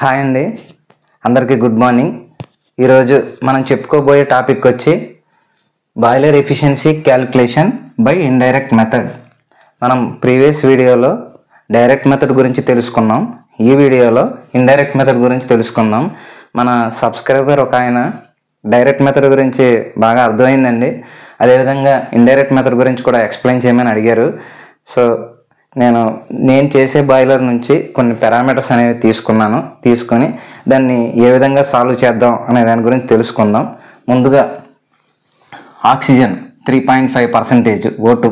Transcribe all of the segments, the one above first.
Hi అండి, అందరికీ good morning. ఈరోజు మనం చెప్పుకోబోయే టాపిక్ వచ్చి boiler efficiency calculation by indirect method. మనం ప్రీవియస్ వీడియోలో డైరెక్ట్ మెథడ్ గురించి తెలుసుకున్నాం. ఈ వీడియోలో ఇండైరెక్ట్ మెథడ్ గురించి తెలుసుకుందాం. మన సబ్స్క్రైబర్ ఒక ఆయన డైరెక్ట్ మెథడ్ గురించి బాగా అర్థమైందండి, అదేవిధంగా ఇండైరెక్ట్ మెథడ్ గురించి కూడా ఎక్స్ప్లెయిన్ చేయమని అడిగారు. సో నేను చేసే బాయిలర్ నుంచి కొన్ని పారామీటర్స్ అనేవి తీసుకొని దాన్ని ఏ విధంగా సాల్వ్ చేద్దాం అనే దాని గురించి తెలుసుకుందాం. ముందుగా oxygen 3.5% O2,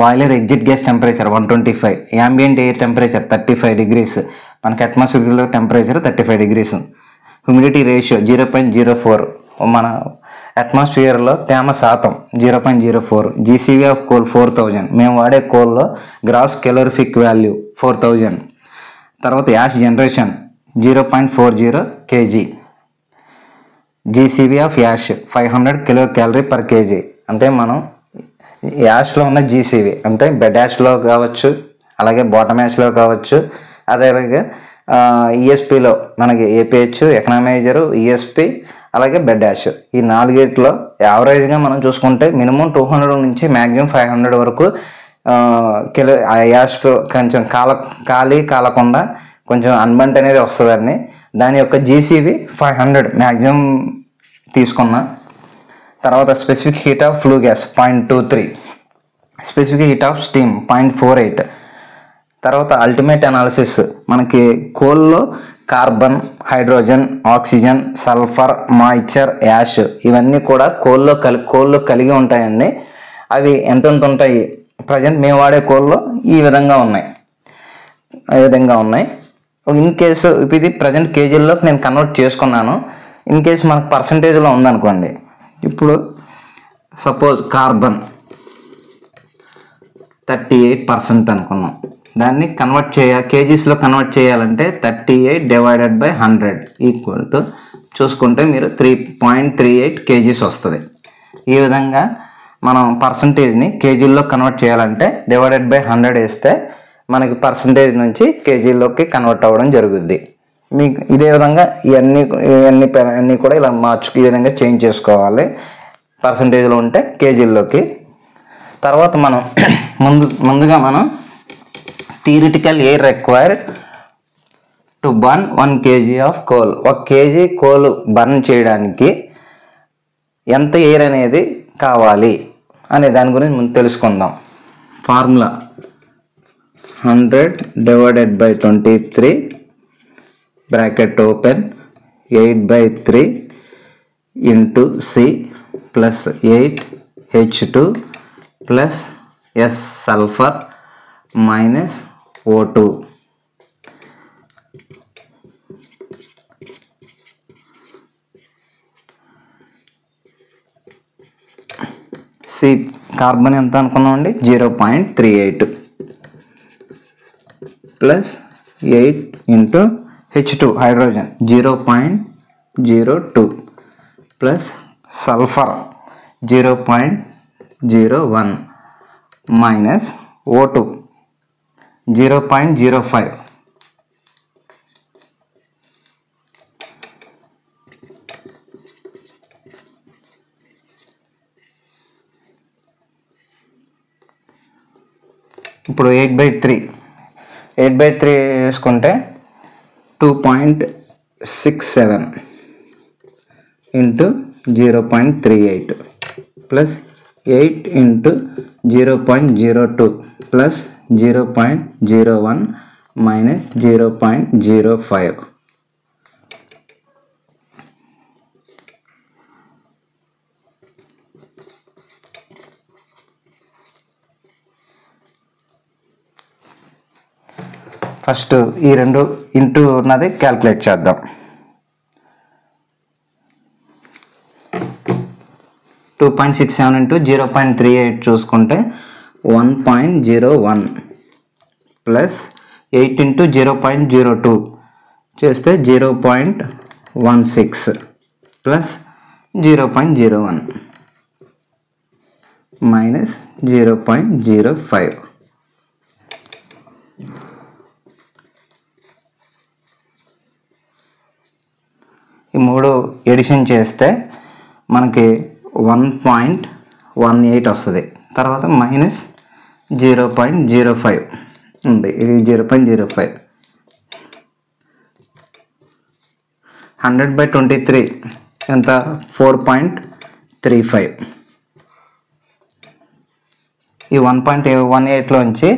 boiler exit gas temperature 125, ambient air temperature 35 degrees, మనకి అట్మాస్ఫియర్లో టెంపరేచర్ 35 degrees, హ్యూమిడిటీ రేషియో 0.04, మన అట్మాస్ఫియర్లో తేమ శాతం 0.04, జీసీవీ ఆఫ్ కోల్ 4000, మేము వాడే కోల్లో గ్రాస్ కెలోరిఫిక్ వాల్యూ 4000. తర్వాత ash generation 0.40 kg, GCV of ash 500 kcal/kg. అంటే మనం యాష్లో ఉన్న జీసీవీ అంటే బెడ్ యాష్లో కావచ్చు, అలాగే బాటమ్ యాష్లో కావచ్చు, అదేలాగే ఈఎస్పిలో మనకి ఏపీహెచ్, ఎకనామైజరు, ఈఎస్పి, అలాగే బెడ్ యాష్, ఈ నాలుగేట్లో యావరేజ్గా మనం చూసుకుంటే మినిమం 200 నుంచి మ్యాక్సిమం 500 వరకు యాష్లో కొంచెం ఖాళీ కాలకుండా కొంచెం అన్బంట్ అనేది వస్తుందండి. దాని యొక్క జీసీవీ 500 మ్యాక్సిమం తీసుకున్నా. తర్వాత specific heat of flue gas 0.23, specific heat of steam 0.48. తర్వాత అల్టిమేట్ అనాలిసిస్, మనకి కోల్లో carbon, hydrogen, oxygen, sulphur, moisture, ash ఇవన్నీ కూడా కోల్లో కలిగి ఉంటాయండి. అవి ఎంతెంత ఉంటాయి ప్రజెంట్ మేము వాడే కోల్లో ఈ విధంగా ఉన్నాయి. ఇన్ కేసు ఇది ప్రజెంట్ కేజీల్లో నేను కన్వర్ట్ చేసుకున్నాను. ఇన్ కేసు మనకు పర్సంటేజ్లో ఉందనుకోండి, ఇప్పుడు సపోజ్ కార్బన్ 38% అనుకున్నాం. దాన్ని కేజీస్లో కన్వర్ట్ చేయాలంటే 38/100 ఈక్వల్ టు చూసుకుంటే మీరు 3.38 kgs వస్తుంది. ఈ విధంగా మనం పర్సంటేజ్ని కేజీల్లో కన్వర్ట్ చేయాలంటే /100 వేస్తే మనకి పర్సంటేజ్ నుంచి కేజీల్లోకి కన్వర్ట్ అవ్వడం జరుగుద్ది. మీకు ఇదే విధంగా ఇవన్నీ కూడా ఇలా ఈ విధంగా చేంజ్ చేసుకోవాలి పర్సంటేజ్లో ఉంటే కేజీల్లోకి. తర్వాత మనం ముందుగా మనం theoretical air required to burn 1 kg of coal, 1 kg coal burn చేయడానికి ఎంత ఎయిర్ అనేది కావాలి అనే దాని గురించి ముందు తెలుసుకుందాం. Formula 100/23 bracket open 8/3 into C plus 8H2 plus S sulphur minus O2. C carbon ఎంత అనుకున్నామండి 0.38 plus 8 into H2 hydrogen 0.02 plus sulphur 0.01 minus O2 0.05. ఇప్పుడు 8/3 వేసుకుంటే 2.67 into 0.38 plus 8 into 0.02 plus 0.01 minus 0.05. First ఈ రెండు ఇంటూ ఉన్నది క్యాల్కులేట్ చేద్దాం. 2.67 ఇంటూ 0.38 చూసుకుంటే 1.01 plus 8 into 0.02 చేస్తే 0.16 ప్లస్ 0.01 మైనస్ 0.05. ఈ 3 ఎడిషన్ చేస్తే మనకి 1.18 వస్తుంది. తర్వాత మైనస్ 0.05 ఉంది, ఇది 0.05. 100/23 ఎంత? 4.35. ఈ 1.18లోంచి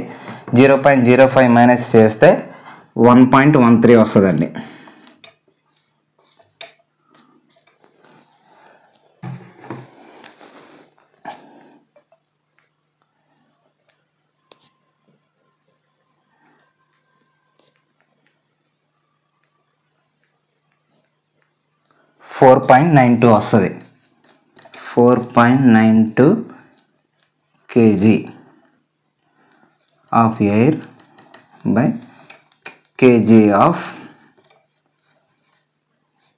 0.05 మైనస్ చేస్తే 1.13 వస్తుందండి. .92 వస్తుంది. 4.92 kg of air by kg of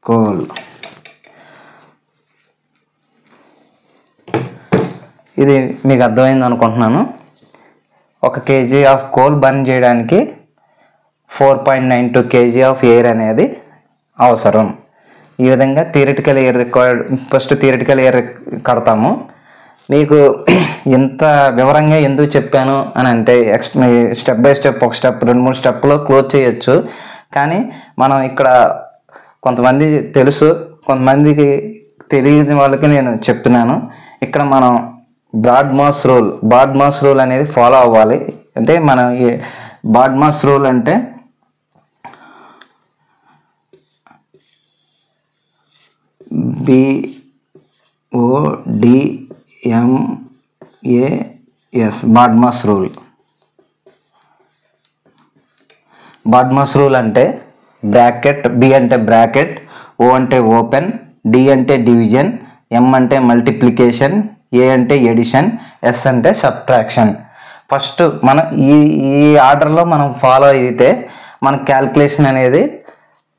coal. ఇది మీకు అర్థమైంది అనుకుంటున్నాను. 1 kg ఆఫ్ కోల్ బర్న్ చేయడానికి 4.92 kg ఆఫ్ ఎయిర్ అనేది అవసరం. ఈ విధంగా theoretical air required, first theoretical air కడతాము. మీకు ఇంత వివరంగా ఎందుకు చెప్పాను అని అంటే స్టెప్ బై స్టెప్, ఒక స్టెప్ 2-3 స్టెప్లో క్లోజ్ చేయొచ్చు. కానీ మనం ఇక్కడ కొంతమంది తెలుసు, కొంతమందికి తెలియని వాళ్ళకి నేను చెప్తున్నాను. ఇక్కడ మనం బాడ్మాస్ రూల్ అనేది ఫాలో అవ్వాలి. అంటే మనం ఈ బాడ్మాస్ రూల్ అంటే BODMAS బాడ్మాస్ రూల్ అంటే బ్రాకెట్, B అంటే బ్రాకెట్, O అంటే ఓపెన్, D అంటే డివిజన్, M అంటే మల్టిప్లికేషన్, A అంటే ఎడిషన్, S అంటే సబ్ట్రాక్షన్. ఫస్ట్ మనం ఈ ఆర్డర్లో మనం ఫాలో అయితే మన క్యాల్కులేషన్ అనేది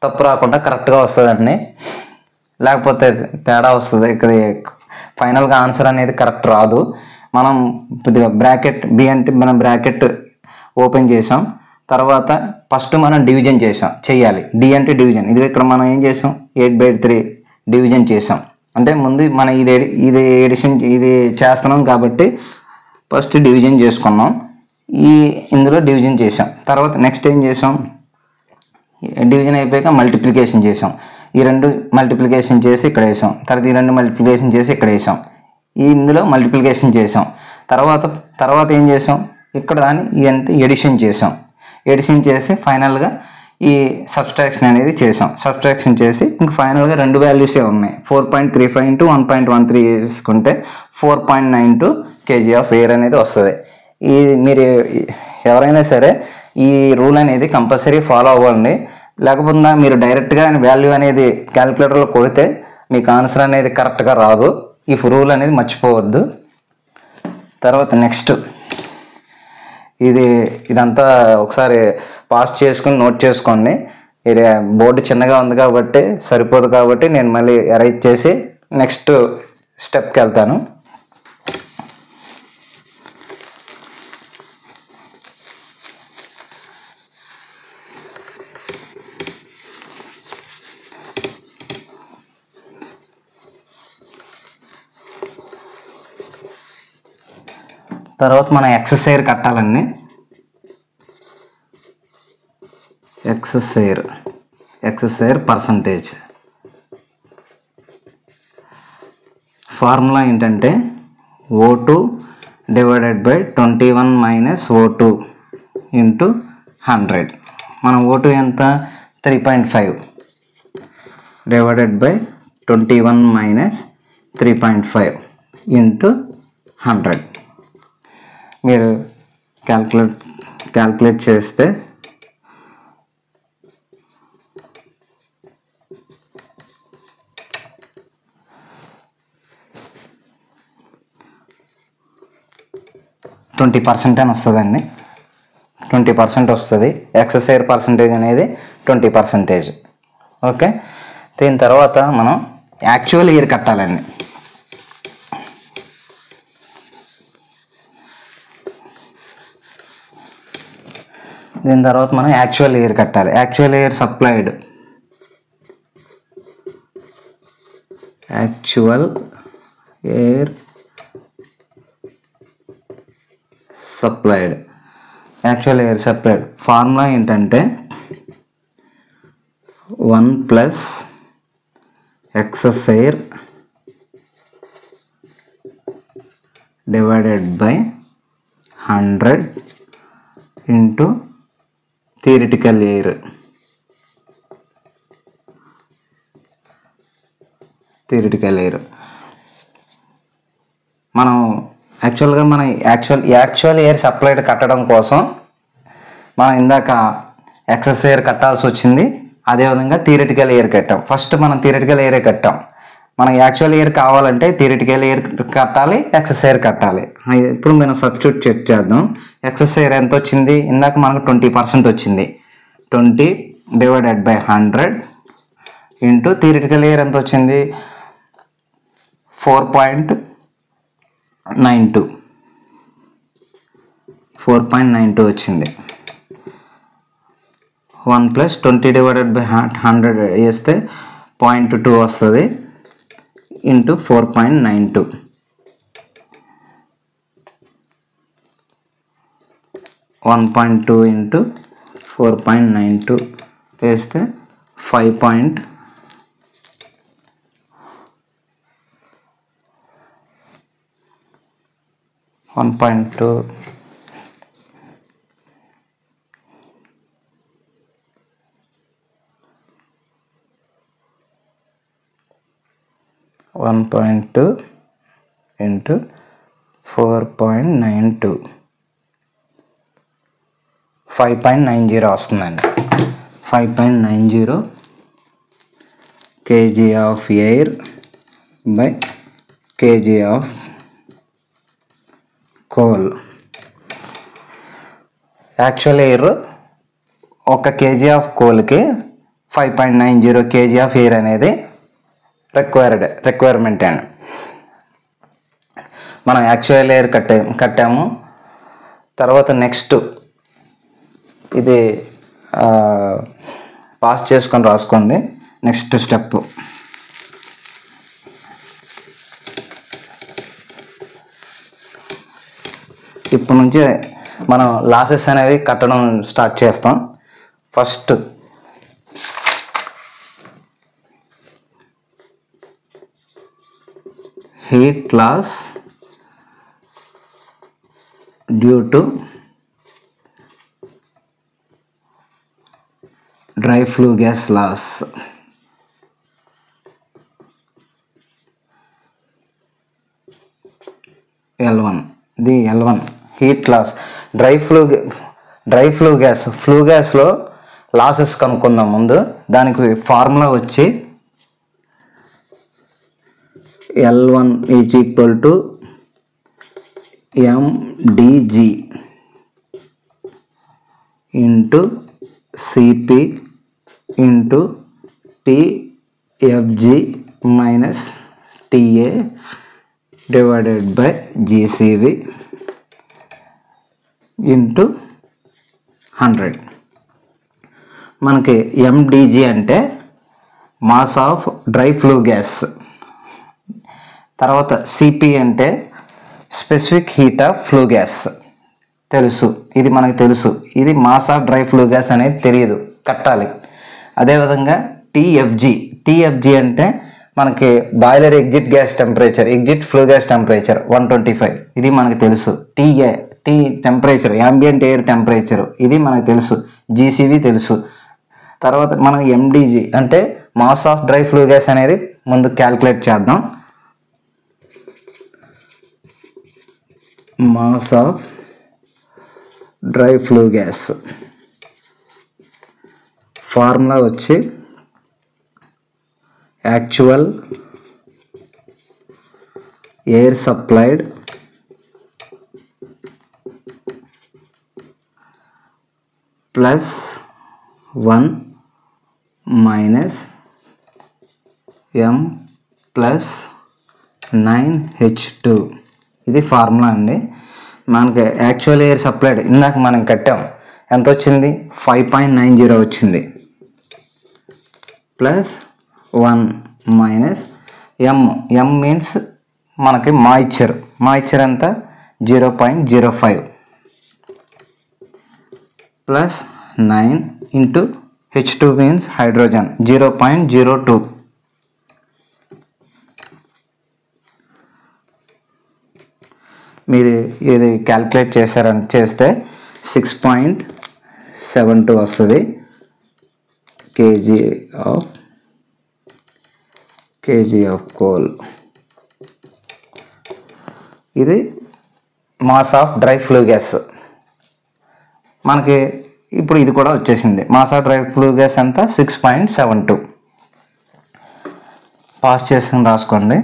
తప్పు రాకుండా కరెక్ట్గా వస్తుందండి. లేకపోతే తేడా వస్తుంది. ఇక్కడ ఫైనల్గా ఆన్సర్ అనేది కరెక్ట్ రాదు. మనం బ్రాకెట్ B అంటే మనం బ్రాకెట్ ఓపెన్ చేసాం, తర్వాత ఫస్ట్ మనం డివిజన్ చేయాలి. D అంటే డివిజన్. ఇది ఇక్కడ మనం ఏం చేసాం? 8/3 డివిజన్ చేసాం. అంటే ముందు మనం ఇది ఎడిషన్ ఇది చేస్తున్నాం కాబట్టి ఫస్ట్ డివిజన్ చేసుకున్నాం. ఇందులో డివిజన్ చేసాం. తర్వాత నెక్స్ట్ ఏం చేసాం? డివిజన్ అయిపోయాక మల్టిప్లికేషన్ చేసాం. ఈ 2 మల్టిప్లికేషన్ చేసి ఇక్కడ వేసాం. తర్వాత ఈ 2 మల్టిప్లికేషన్ చేసి ఇక్కడ వేసాం. ఇందులో మల్టిప్లికేషన్ చేసాం. తర్వాత ఏం చేసాం? ఇక్కడ దాన్ని ఇదంతా ఎడిషన్ చేసాం. ఎడిషన్ చేసి ఫైనల్గా ఈ సబ్స్ట్రాక్షన్ అనేది చేసాం. సబ్స్ట్రాక్షన్ చేసి ఇంకా ఫైనల్గా 2 వాల్యూసే ఉన్నాయి. 4.35 into 1.13 వేసుకుంటే 4.92 kg ఆఫ్ ఎయిర్ అనేది వస్తుంది. ఈ మీరు ఎవరైనా సరే ఈ రూల్ అనేది కంపల్సరీ ఫాలో అవ్వండి. లేకపోతే మీరు డైరెక్ట్గా వాల్యూ అనేది క్యాలిక్యులేటర్లో కొడితే మీకు ఆన్సర్ అనేది కరెక్ట్గా రాదు. ఈ రూల్ అనేది మర్చిపోవద్దు. తర్వాత నెక్స్ట్ ఇదంతా ఒకసారి పాస్ చేసుకుని నోట్ చేసుకోండి. ఇది బోర్డు చిన్నగా ఉంది కాబట్టి సరిపోదు, కాబట్టి నేను మళ్ళీ అరేంజ్ చేసి నెక్స్ట్ స్టెప్కి వెళ్తాను. తర్వాత మనం ఎక్సెస్ ఎయిర్ కట్టాలండి. ఎక్సెస్ ఎయిర్ పర్సంటేజ్ ఫార్ములా ఏంటంటే O2 divided by 21 minus O2 into 100. మనం O2 ఎంత? 3.5 డివైడెడ్ బై 21 మైనస్ 3.5 ఇంటూ 100. మీరు క్యాల్కులేట్ చేస్తే %20 అని వస్తుందండి. 20% వస్తుంది. ఎక్సెస్ ఎయిర్ పర్సంటేజ్ అనేది 20%. ఓకే, దీని తర్వాత మనం యాక్చువల్ ఎయిర్ కట్టాలండి. దీని తర్వాత మనం యాక్చువల్ ఎయిర్ కట్టాలి. Actual air supplied actual air supplied. Actual air supplied formula ఏంటంటే 1 plus excess air divided by 100 into theoretical air. మనం యాక్చువల్గా మన యాక్చువల్ ఎయిర్ సప్లైడ్ కట్టడం కోసం మనం ఇందాక ఎక్సెస్ ఎయిర్ కట్టాల్సి వచ్చింది. అదేవిధంగా థియరిటికల్ ఎయిర్ కట్టాం. ఫస్ట్ మనం థియరిటికల్ ఎయిరే కట్టాం. మనకి యాక్చువల్ ఎయిర్ కావాలంటే థియరిటికల్ ఎయిర్ కట్టాలి, ఎక్సెస్ ఎయిర్ కట్టాలి. ఇప్పుడు మనం సబ్స్టిట్యూట్ చెక్ చేద్దాం. ఎక్సెస్ ఎయిర్ ఎంత వచ్చింది? ఇందాక మనకు 20% వచ్చింది. 20 divided by 100 into theoretical air ఎంత వచ్చింది? 4.92 వచ్చింది. 1 ప్లస్ 20 డివైడెడ్ బై 100 వేస్తే 0.2 వస్తుంది ఇంటూ 4.92. 1.2 ఇంటూ 4.92 వేస్తే 5.1.2 1.2 ఇంటూ 4.92 5.90 వస్తుందండి. 5.90 kg of air by kg of coal. Actual air ఒక kg ఆఫ్ కోల్కి 5.90 kg ఆఫ్ ఎయిర్ అనేది రిక్వైర్మెంట్ అండి. మనం యాక్చువల్ ఎయిర్ కట్టాము. తర్వాత నెక్స్ట్ ఇది పాస్ చేసుకొని రాసుకోండి. నెక్స్ట్ స్టెప్ ఇప్పటి నుంచి మనం లాసెస్ అనేవి కట్టడం స్టార్ట్ చేస్తాం. First heat loss due to dry flue gas loss. L1 heat loss dry flue గ్యాస్లో లాసెస్ కనుక్కుందాం. ముందు దానికి ఫార్ములా వచ్చి L1 is equal to mdg into Cp into Tfg minus Ta divided by Gcv into 100. మనకి mdg అంటే mass of dry flue gas. తర్వాత CP అంటే specific heat of flue gas తెలుసు, ఇది మనకు తెలుసు. ఇది mass of dry flue gas అనేది తెలియదు, కట్టాలి. అదేవిధంగా టీఎఫ్జి అంటే మనకి boiler exit gas temperature, exit flue gas temperature 125, ఇది మనకు తెలుసు. T temperature, ambient air temperature, ఇది మనకు తెలుసు. జీసీవి తెలుసు. తర్వాత మనం ఎండిజి అంటే mass of dry flue gas అనేది ముందు క్యాల్కులేట్ చేద్దాం. Mass of dry flue gas formula వచ్చి actual air supplied plus 1 minus m plus 9H2, ఇది ఫార్ములా అండి. మనకి యాక్చువల్ ఎయిర్ సప్లైడ్ ఇందాక మనం కట్టాం, ఎంత వచ్చింది? 5.90 వచ్చింది. ప్లస్ 1 మైనస్ ఎం మీన్స్ మనకి మాయిశ్చర్ ఎంత 0.05 plus 9 into H2 means hydrogen 0.02. మీరు ఇది క్యాల్కులేట్ చేస్తే 6.72 వస్తుంది కేజీ ఆఫ్ కోల్. ఇది mass of dry flue gas. మనకి ఇప్పుడు ఇది కూడా వచ్చేసింది. Mass of dry flue gas ఎంత 6.72. పాస్ చేసుకుని రాసుకోండి.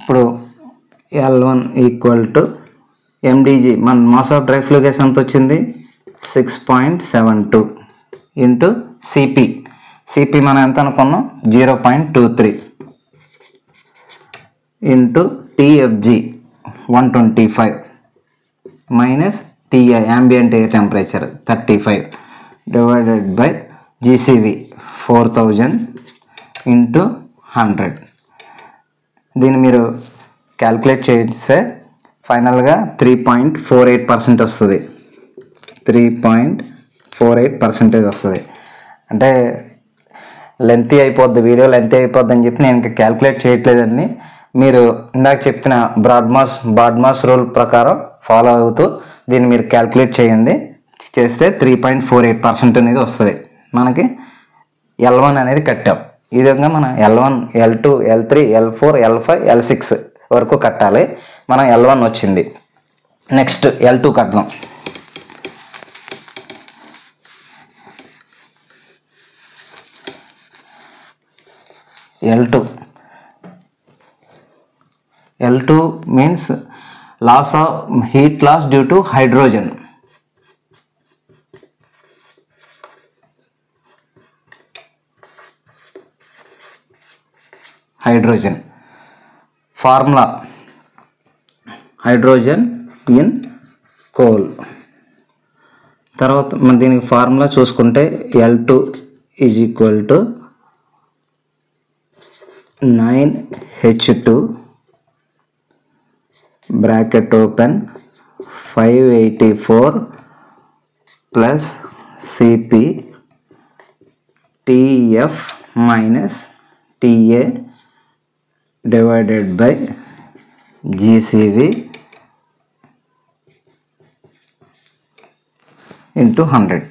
ఇప్పుడు L1 ఈక్వల్ టు MdG, మన mass of dry flue gas ఎంత వచ్చింది 6.72 ఇంటూ సిపి మనం ఎంత అనుకున్నాం 0.23 into TFG 125 minus TI ambient air temperature 35 divided by GCV 4000 into 100. దీన్ని మీరు క్యాల్కులేట్ చేస్తే ఫైనల్గా 3.48% వస్తుంది. 3.48% వస్తుంది. అంటే లెంతీ అయిపోద్ది, వీడియో లెంతీ అయిపోద్ది అని చెప్పి నేను ఇంకా క్యాల్కులేట్ చేయట్లేదండి. మీరు ఇందాక చెప్పిన బాడ్మాస్ రూల్ ప్రకారం ఫాలో అవుతూ దీన్ని మీరు క్యాల్కులేట్ చేయండి. చేస్తే 3.48% అనేది వస్తుంది. మనకి L1 అనేది కట్టాం. ఈ విధంగా మనం L1, L2, L3, L4, L5, L6 వరకు కట్టాలి. మనం L1 వచ్చింది. నెక్స్ట్ L2 కడదాం. L2 means heat loss due to hydrogen. Formula hydrogen in coal. తర్వాత మన దీనికి ఫార్ములా చూసుకుంటే L2 is equal to 9H2 bracket open 584 plus Cp Tf minus Ta divided by GCV into 100.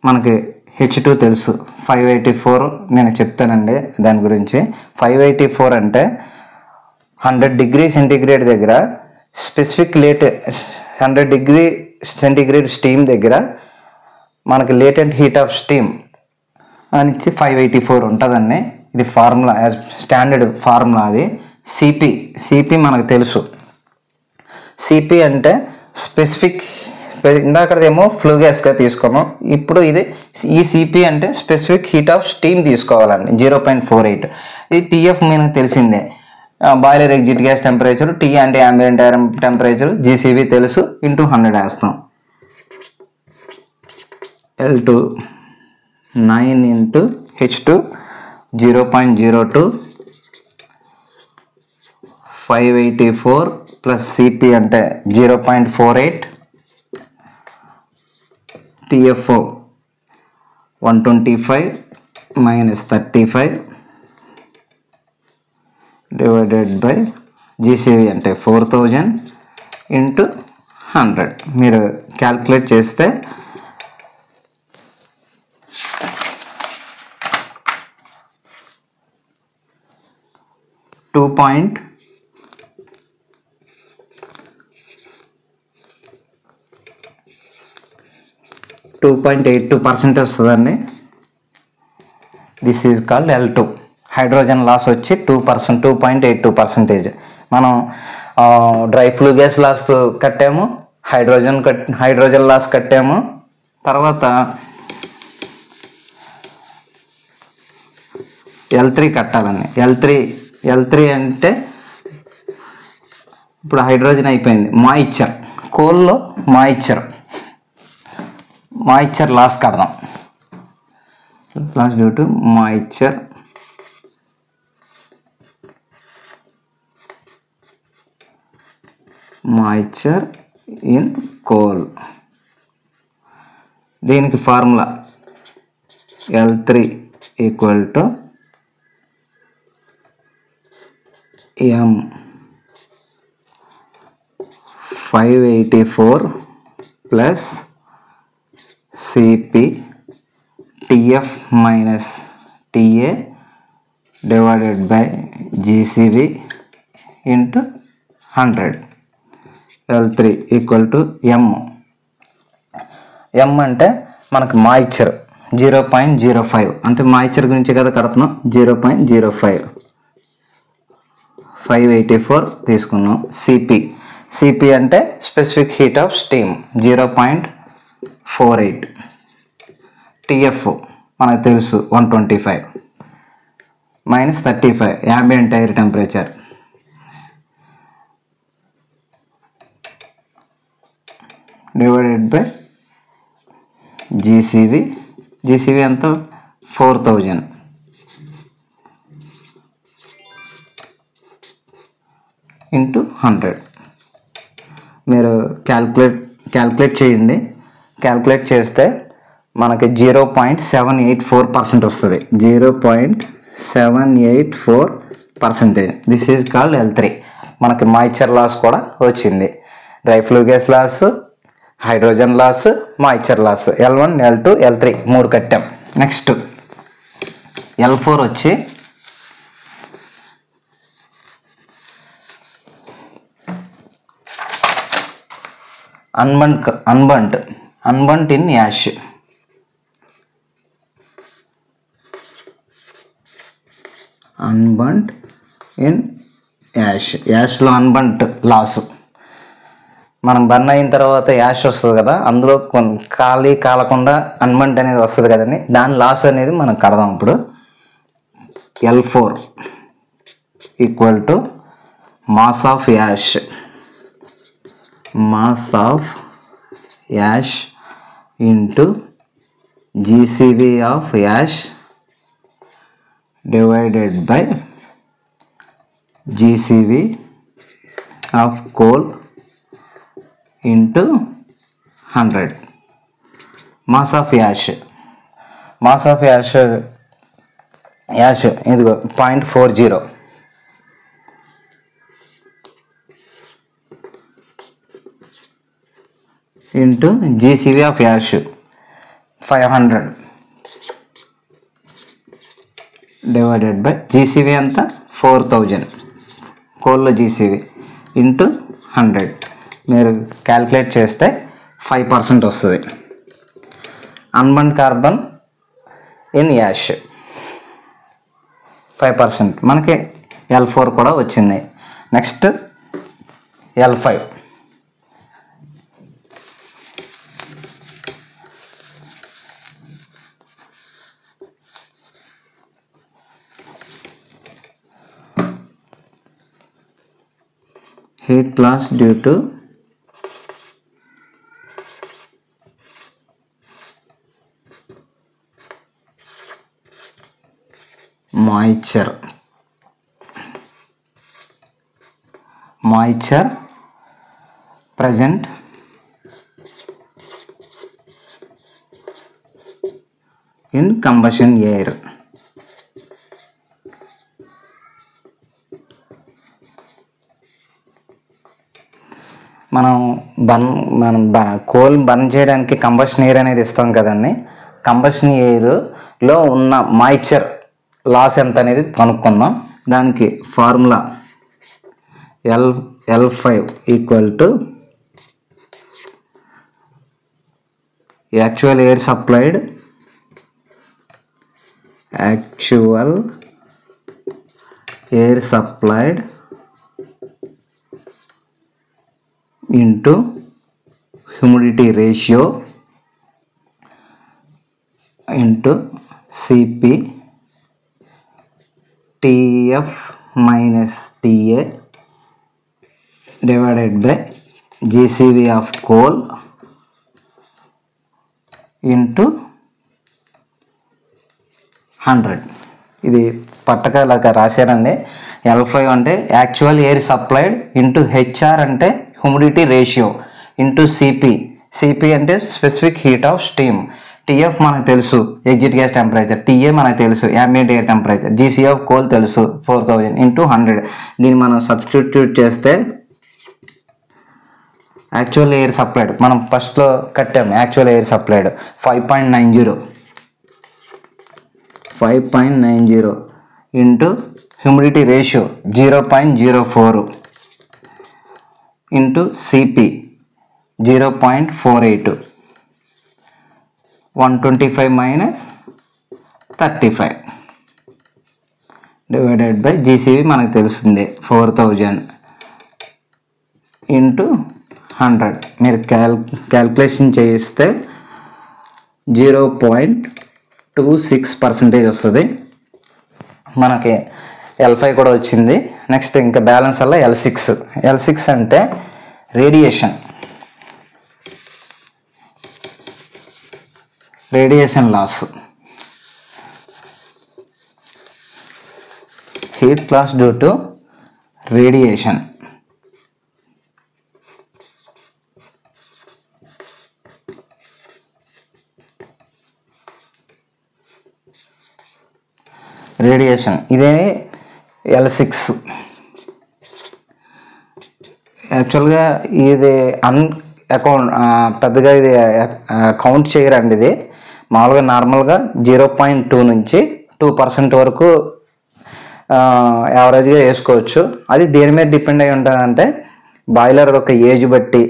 మనకి H2 తెలుసు, 584 నేను చెప్తానండి దాని గురించి. 584 అంటే 100 డిగ్రీ సెంటీగ్రేడ్ దగ్గర స్పెసిఫిక్ 100 డిగ్రీ సెంటీగ్రేడ్ స్టీమ్ దగ్గర మనకి లేటెంట్ హీట్ ఆఫ్ స్టీమ్ అని 584 ఉంటుందండి. ఇది ఫార్ములా, స్టాండర్డ్ ఫార్ములా. అది సిపి మనకు తెలుసు. సిపి అంటే స్పెసిఫిక్, ఇందాకదేమో ఫ్లూ గ్యాస్గా తీసుకున్నాం. ఇప్పుడు ఈ సిపి అంటే స్పెసిఫిక్ హీట్ ఆఫ్ స్టీమ్ తీసుకోవాలండి 0.48. ఇది టీఎఫ్ మనకు తెలిసిందే, boiler exit gas temperature. T అంటే ambient air temperature. GCV తెలుసు, ఇంటూ 100 వేస్తాం. L2 9 into H2 0.02 584 plus CP అంటే 0.48 TFO 125 minus 35 divided by GCV అంటే 4000 ఇంటూ 100. మీరు క్యాల్కులేట్ చేస్తే 2.82% వస్తుందండి. This is called L2. Hydrogen loss వచ్చి 2.82%. మనం డ్రై ఫ్లూ గ్యాస్ లాస్ కట్టాము, హైడ్రోజన్ లాస్ కట్టాము. తర్వాత L3 కట్టాలండి. L3 అంటే ఇప్పుడు హైడ్రోజన్ అయిపోయింది, మాయిశ్చర్ కోల్లో మాయిశ్చర్ లాస్ కడదాం. Loss due to moisture in coal. దీనికి formula L3 = M 584 plus Cp Tf minus Ta divided by Gcv into 100. L3 = M. M అంటే మనకు మాయిశ్చర్ 0.05 అంటే మాయిశ్చర్ గురించి కదా కడుతున్నాం. 0.05 584 తీసుకున్నాం. సిపి అంటే specific heat of steam 0.48. TF మనకు తెలుసు 125 minus 35 ambient air temperature divided by GCV ఎంత 4000 into 100. మీరు క్యాల్కులేట్ చేయండి. క్యాల్కులేట్ చేస్తే మనకి 0.784% వస్తుంది. 0.784%. This is called L3. మనకి మాయిశ్చర్ లాస్ కూడా వచ్చింది. Dry flue gas loss, hydrogen loss, moisture loss. L1, L2, L3 3 కట్టాం. నెక్స్ట్ L4 వచ్చి అన్బంట్ ఇన్ యాష్. యాష్లో అన్బంట్ లాస్. మనం బర్న్ అయిన తర్వాత యాష్ వస్తుంది కదా, అందులో కాలకుండా అన్బంట్ అనేది వస్తుంది కదండి, దాని లాస్ అనేది మనం కడదాం. ఇప్పుడు L4 = mass of ash into GCV of ash divided by GCV of coal into 100. Mass of ash ఇదిగో 0.40 into GCV of ash 500 divided by GCV అంతా 4000 కోల్లో GCV ఇంటూ 100. మీరు క్యాల్కులేట్ చేస్తే 5% వస్తుంది. అన్బర్న్డ్ కార్బన్ ఇన్ యాష్ 5%. మనకి L4 కూడా వచ్చింది. Next L5. heat loss due to moisture present in combustion air. మనం coal burn చేయడానికి కంబషన్ ఎయిర్ అనేది ఇస్తాం కదండి. కంబషన్ ఎయిర్లో ఉన్న మాయిశ్చర్ లాస్ ఎంత అనేది కనుక్కుందాం. దానికి formula L5 = actual air supplied into humidity ratio into Cp Tf minus Ta divided by GCV of coal into 100. ఇది పట్టకాలాగా రాశారండి. L5 అంటే actual air supplied into HR అంటే హ్యూమిడిటీ రేషియో ఇంటూ సిపి అంటే specific heat of steam, TF మనకు తెలుసు exit gas temperature, TA మనకు తెలుసు ambient air temperature, GC of coal తెలుసు 4000 ఇంటూ 100. దీన్ని మనం సబ్స్టిట్యూట్ చేస్తే యాక్చువల్ ఎయిర్ సప్లైడ్ మనం ఫస్ట్లో కట్టాము. Actual air supplied 5.90 into humidity ratio 0.04 into CP 0.48, 125 minus 35 divided by GCB మనకు తెలుస్తుంది 4000 ఇంటూ 100. మీరు క్యాల్కులేషన్ చేయిస్తే 0.26% వస్తుంది. మనకి L5 కూడా వచ్చింది. నెక్స్ట్ ఇంకా బ్యాలెన్స్ వల్ల L6 అంటే radiation loss, heat loss due to radiation. ఇదే L6. యాక్చువల్గా ఇది పెద్దగా ఇది కౌంట్ చేయరండి. ఇది మామూలుగా నార్మల్గా 0.2 నుంచి 2% వరకు యావరేజ్గా వేసుకోవచ్చు. అది దేని మీద డిపెండ్ అయి ఉంటుందంటే బాయిలర్ యొక్క ఏజ్ బట్టి,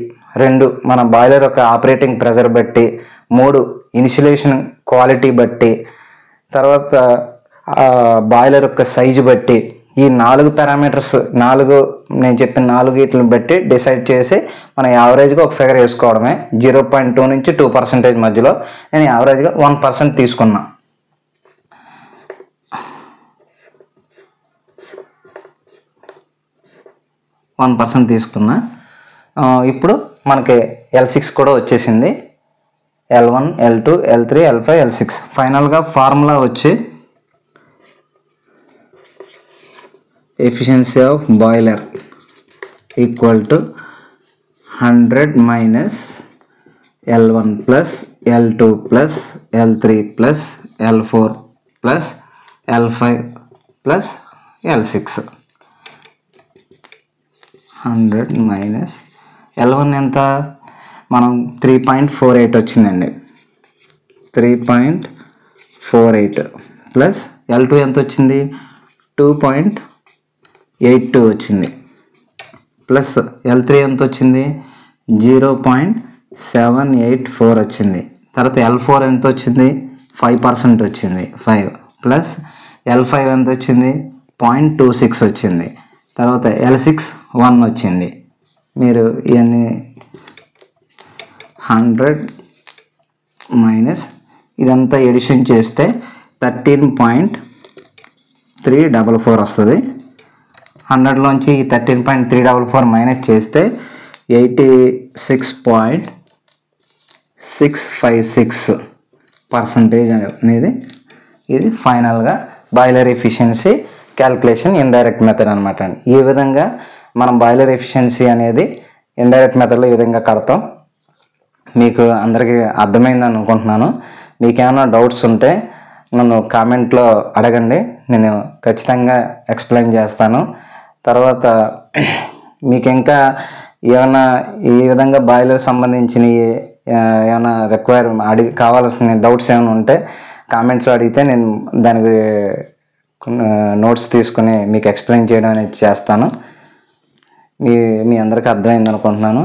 2 మన బాయిలర్ యొక్క ఆపరేటింగ్ ప్రెషర్ బట్టి, 3 ఇన్సులేషన్ క్వాలిటీ బట్టి, తర్వాత బాయిలర్ యొక్క సైజు బట్టి, ఈ 4 పారామీటర్స్ నేను చెప్పిన 4 వీటిని బట్టి డిసైడ్ చేసి మనం యావరేజ్గా ఒక ఫిగర్ వేసుకోవడమే. 0.2 నుంచి 2% మధ్యలో నేను యావరేజ్గా 1% తీసుకున్నా. ఇప్పుడు మనకి L6 కూడా వచ్చేసింది. L1, L2, L3, L5, L6. ఫైనల్గా ఫార్ములా వచ్చి efficiency of boiler equal to 100 minus L1 plus L2 plus L3 plus L4 plus L5 plus L6. 100 minus L1 ఎంత మనం 3.48 వచ్చిందండి. 3.48 ప్లస్ L2 ఎంత వచ్చింది 2.82 వచ్చింది. ప్లస్ L3 ఎంత వచ్చింది 0.784 వచ్చింది. తర్వాత L4 ఎంత వచ్చింది 5% వచ్చింది 5 ప్లస్ L5 ఎంత వచ్చింది 0.26 వచ్చింది. తర్వాత L6 1 వచ్చింది. మీరు ఇవన్నీ 100 మైనస్ ఇదంతా ఎడిషన్ చేస్తే 13.344 వస్తుంది. 100లోంచి 13.344 మైనస్ చేస్తే 86.656% అనేది ఇది ఫైనల్గా boiler efficiency calculation indirect method అనమాట అండి. ఈ విధంగా మనం బాయిలర్ ఎఫిషియన్సీ అనేది ఇండైరెక్ట్ మెథడ్లో ఈ విధంగా కడతాం. మీకు అందరికీ అర్థమైందని అనుకుంటున్నాను. మీకు ఏమైనా డౌట్స్ ఉంటే నన్ను కామెంట్లో అడగండి, నేను ఖచ్చితంగా ఎక్స్ప్లెయిన్ చేస్తాను. తర్వాత మీకు ఇంకా ఏమైనా ఈ విధంగా బాయిలర్ సంబంధించిన ఏమైనా కావాల్సిన డౌట్స్ ఏమైనా ఉంటే కామెంట్స్లో అడిగితే నేను దానికి నోట్స్ తీసుకుని మీకు ఎక్స్ప్లెయిన్ చేయడం అనేది చేస్తాను. మీ అందరికీ అర్థమైంది అనుకుంటున్నాను.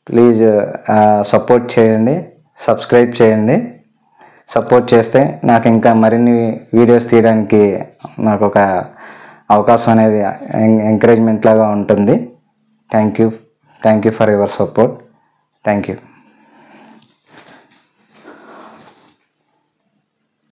ప్లీజ్ సపోర్ట్ చేయండి, సబ్స్క్రైబ్ చేయండి. సపోర్ట్ చేస్తే నాకు ఇంకా మరిన్ని వీడియోస్ తీయడానికి నాకు ఒక అవకాశం అనేది ఎంకరేజ్మెంట్ లాగా ఉంటుంది. Thank you for your support. Thank you.